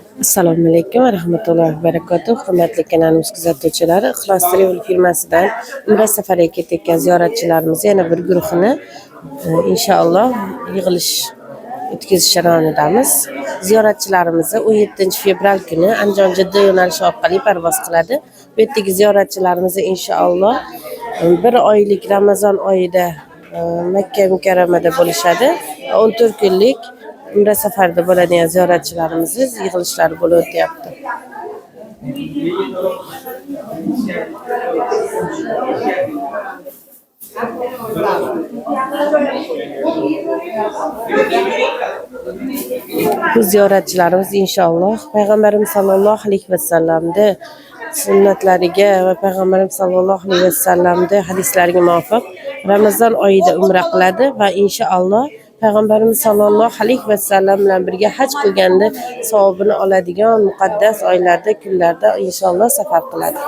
Assalomu alaykum va rahmatullohi va barakatuh. Hurmatli kanalimiz kuzatuvchilari, Ixlos Travel firmasidan Umra safariga ketayotgan ziyoratchilarimiz yana bir guruhini inshaalloh yig'ilish o'tkazish jarayonidamiz. Ziyoratchilarimiz 17 fevral kuni Andijon-Jidda yo'nalishi orqali parvoz qiladi. Bu yerdagi ziyoratchilarimiz inshaalloh bir oylik Ramazon oyida Makka mukarramada bo'lishadi. 14 kunlik Umra safarida bo'ladigan ziyoratchilarimiz yig'ilishlari bo'lib o'tyapti. Bu ziyoratchilarimiz inshaalloh Payg'ambarimiz sollallohu alayhi vasallamda sunnatlariga va Payg'ambarimiz sollallohu alayhi vasallamda hadislariga muvofiq Ramazon oyida umra qiladi va inshaalloh Payg'ambarimiz sollallohu alayhi vasallam bilan birga haj qilganda savobini oladigan muqaddas oylarda, kunlarda inshaalloh safar qiladi.